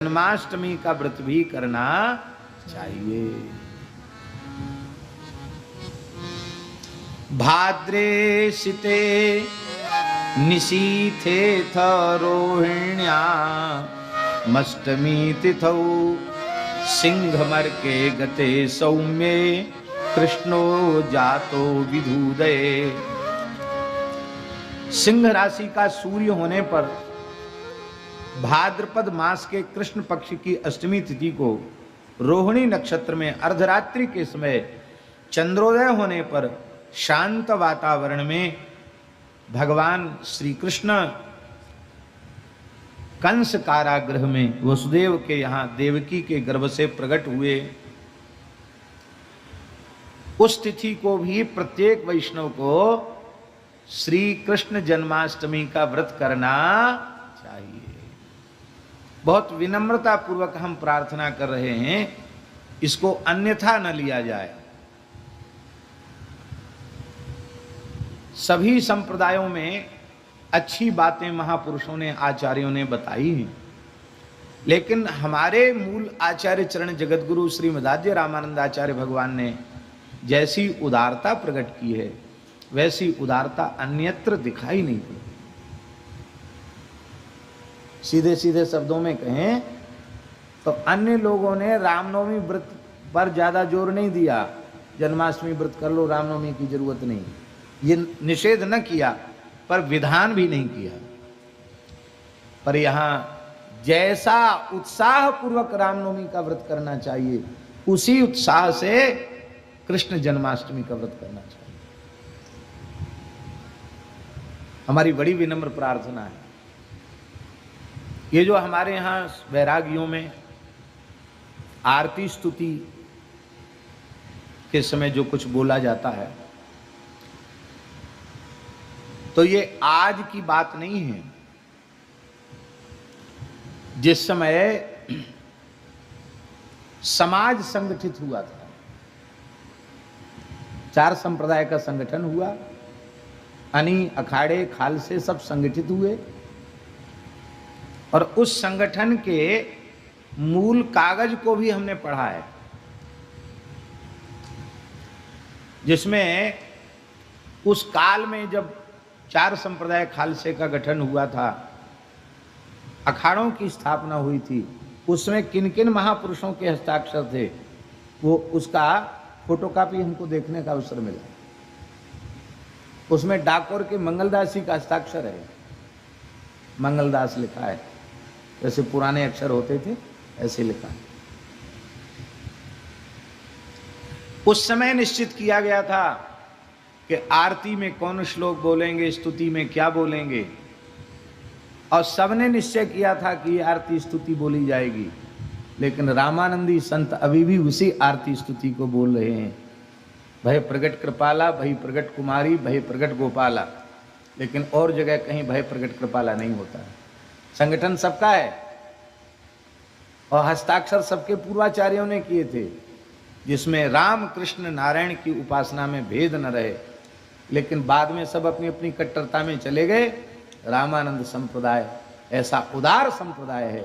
जन्माष्टमी का व्रत भी करना चाहिए। भाद्रे शीते निशीथे रोहिण्या मष्टमी तिथौ सिंहमर्के गते सौम्ये कृष्णो जातो विधूदये। सिंह राशि का सूर्य होने पर भाद्रपद मास के कृष्ण पक्ष की अष्टमी तिथि को रोहिणी नक्षत्र में अर्धरात्रि के समय चंद्रोदय होने पर शांत वातावरण में भगवान श्री कृष्ण कंस कारागृह में वसुदेव के यहाँ देवकी के गर्भ से प्रकट हुए। उस तिथि को भी प्रत्येक वैष्णव को श्री कृष्ण जन्माष्टमी का व्रत करना चाहिए। बहुत विनम्रता पूर्वक हम प्रार्थना कर रहे हैं, इसको अन्यथा न लिया जाए। सभी संप्रदायों में अच्छी बातें महापुरुषों ने, आचार्यों ने बताई हैं, लेकिन हमारे मूल आचार्य चरण जगतगुरु श्रीमदाद्य रामानंदाचार्य भगवान ने जैसी उदारता प्रकट की है वैसी उदारता अन्यत्र दिखाई नहीं पड़ी। सीधे सीधे शब्दों में कहें तो अन्य लोगों ने रामनवमी व्रत पर ज्यादा जोर नहीं दिया, जन्माष्टमी व्रत कर लो, रामनवमी की जरूरत नहीं, ये निषेध न किया पर विधान भी नहीं किया। पर यहां जैसा उत्साह पूर्वक रामनवमी का व्रत करना चाहिए उसी उत्साह से कृष्ण जन्माष्टमी का व्रत करना चाहिए। हमारी बड़ी विनम्र प्रार्थना है। ये जो हमारे यहाँ वैरागियों में आरती स्तुति के समय जो कुछ बोला जाता है, तो ये आज की बात नहीं है। जिस समय समाज संगठित हुआ था, 4 संप्रदाय का संगठन हुआ, अनी अखाड़े खालसे सब संगठित हुए और उस संगठन के मूल कागज को भी हमने पढ़ा है, जिसमें उस काल में जब 4 संप्रदाय खालसे का गठन हुआ था, अखाड़ों की स्थापना हुई थी, उसमें किन किन महापुरुषों के हस्ताक्षर थे, वो उसका फोटोकॉपी हमको देखने का अवसर मिला। उसमें डाकोर के मंगलदास जी का हस्ताक्षर है, मंगलदास लिखा है, जैसे पुराने अक्षर होते थे ऐसे लिखा है। उस समय निश्चित किया गया था कि आरती में कौन श्लोक बोलेंगे, स्तुति में क्या बोलेंगे, और सबने निश्चय किया था कि ये आरती स्तुति बोली जाएगी। लेकिन रामानंदी संत अभी भी उसी आरती स्तुति को बोल रहे हैं, भय प्रगट कृपाला, भय प्रगट कुमारी, भय प्रगट गोपाला। लेकिन और जगह कहीं भय प्रगट कृपाला नहीं होता है। संगठन सबका है और हस्ताक्षर सबके पूर्वाचार्यों ने किए थे, जिसमें राम कृष्ण नारायण की उपासना में भेद न रहे। लेकिन बाद में सब अपनी अपनी कट्टरता में चले गए। रामानंद संप्रदाय ऐसा उदार संप्रदाय है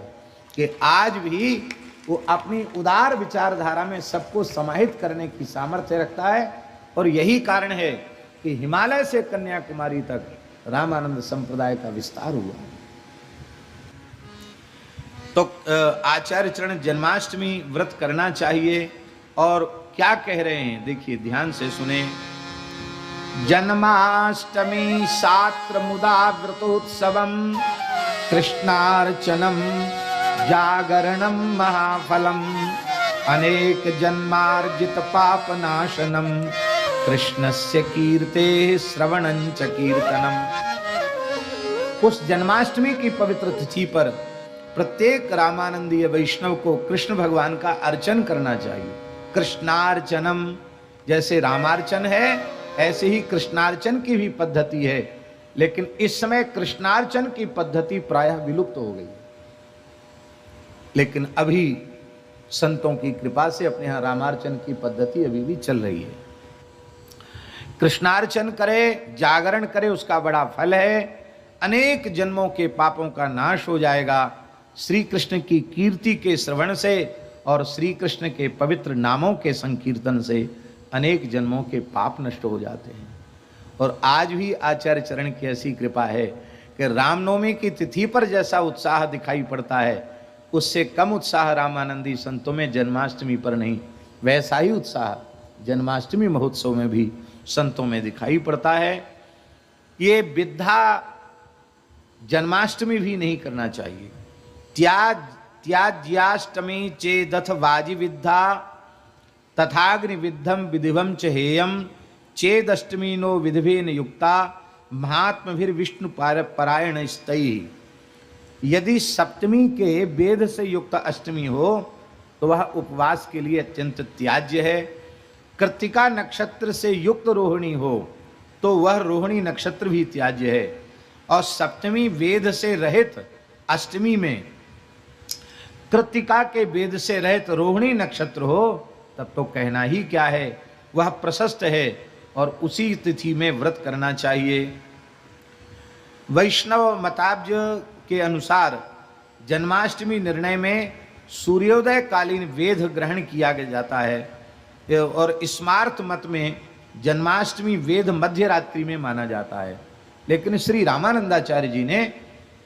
कि आज भी वो अपनी उदार विचारधारा में सबको समाहित करने की सामर्थ्य रखता है। और यही कारण है कि हिमालय से कन्याकुमारी तक रामानंद संप्रदाय का विस्तार हुआ। तो आचार्य चरण जन्माष्टमी व्रत करना चाहिए। और क्या कह रहे हैं, देखिए ध्यान से सुने। जन्माष्टमी शास्त्र मुदा व्रतोत्सवम कृष्णार्चनम जागरणम महाफलम अनेक जन्मार्जित पाप नाशनम कृष्णस्य कीर्ते श्रवणं च कीर्तनम। उस जन्माष्टमी की पवित्र तिथि पर प्रत्येक रामानंदीय वैष्णव को कृष्ण भगवान का अर्चन करना चाहिए। कृष्णार्चनम, जैसे रामार्चन है ऐसे ही कृष्णार्चन की भी पद्धति है। लेकिन इस समय कृष्णार्चन की पद्धति प्रायः विलुप्त हो गई, लेकिन अभी संतों की कृपा से अपने यहाँ रामार्चन की पद्धति अभी भी चल रही है। कृष्णार्चन करे, जागरण करे, उसका बड़ा फल है। अनेक जन्मों के पापों का नाश हो जाएगा श्री कृष्ण की कीर्ति के श्रवण से और श्री कृष्ण के पवित्र नामों के संकीर्तन से अनेक जन्मों के पाप नष्ट हो जाते हैं। और आज भी आचार्य चरण की ऐसी कृपा है कि रामनवमी की तिथि पर जैसा उत्साह दिखाई पड़ता है, उससे कम उत्साह रामानंदी संतों में जन्माष्टमी पर नहीं, वैसा ही उत्साह जन्माष्टमी महोत्सव में भी संतों में दिखाई पड़ता है। ये विद्या जन्माष्टमी भी नहीं करना चाहिए। त्याज्याष्टमी चेदथ वाजि विद्या तथाग्नि विद्धम विधिवम च हेयम चेदष्टमी नो विधिवेन युक्ता महात्मभिर विष्णु परायण स्तयी। यदि सप्तमी के वेद से युक्त अष्टमी हो तो वह उपवास के लिए अत्यंत त्याज्य है। कृत्तिका नक्षत्र से युक्त रोहिणी हो तो वह रोहिणी नक्षत्र भी त्याज्य है। और सप्तमी वेद से रहित अष्टमी में कृत्तिका के वेद से रहित रोहिणी नक्षत्र हो तब तो कहना ही क्या है, वह प्रशस्त है और उसी तिथि में व्रत करना चाहिए। वैष्णव मताब्ज के अनुसार जन्माष्टमी निर्णय में सूर्योदय कालीन वेद ग्रहण किया जाता है और स्मार्त मत में जन्माष्टमी वेद मध्य रात्रि में माना जाता है। लेकिन श्री रामानंदाचार्य जी ने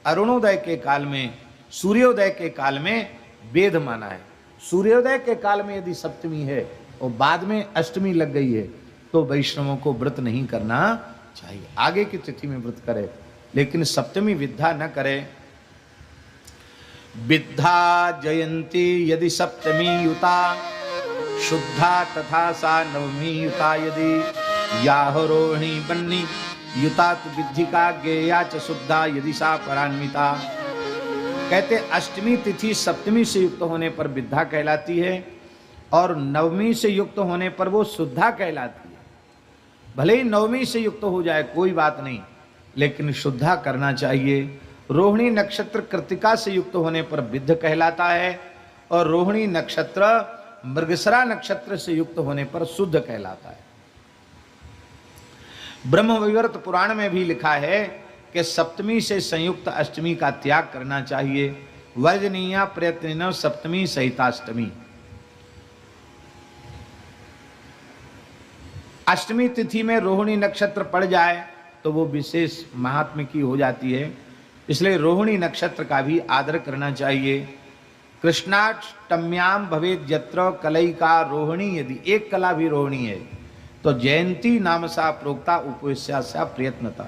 अरुणोदय के काल में, सूर्योदय के काल में वेद माना है। सूर्योदय के काल में यदि सप्तमी है और बाद में अष्टमी लग गई है तो वैष्णवों को व्रत नहीं करना चाहिए, आगे की तिथि में व्रत करे, लेकिन सप्तमी विद्या न करे। विद्या जयंती यदि सप्तमी युता शुद्धा तथा सा नवमी युता यदि याह रोहिणी बन्नी युता तो विद्धिका गेया च शुद्धा यदि सा परान्विता। कहते अष्टमी तिथि सप्तमी से युक्त होने पर विद्या कहलाती है और नवमी से युक्त होने पर वो शुद्धा कहलाती है। भले ही नवमी से युक्त हो जाए कोई बात नहीं, लेकिन शुद्धा करना चाहिए। रोहिणी नक्षत्र कृत्तिका से युक्त होने पर विद्ध कहलाता है और रोहिणी नक्षत्र मृगशिरा नक्षत्र से युक्त होने पर शुद्ध कहलाता है। ब्रह्मवैवर्त पुराण में भी लिखा है कि सप्तमी से संयुक्त अष्टमी का त्याग करना चाहिए। वर्जनीया प्रयत्न सप्तमी सहिताष्टमी। अष्टमी तिथि में रोहिणी नक्षत्र पड़ जाए तो वो विशेष महात्म्य की हो जाती है, इसलिए रोहिणी नक्षत्र का भी आदर करना चाहिए। कृष्णाष्टम्याम भवेद यत्र कलयिका रोहिणी, यदि एक कला भी रोहिणी है तो जयंती नाम सा प्रोक्ता उपवेश्या प्रयत्नतः।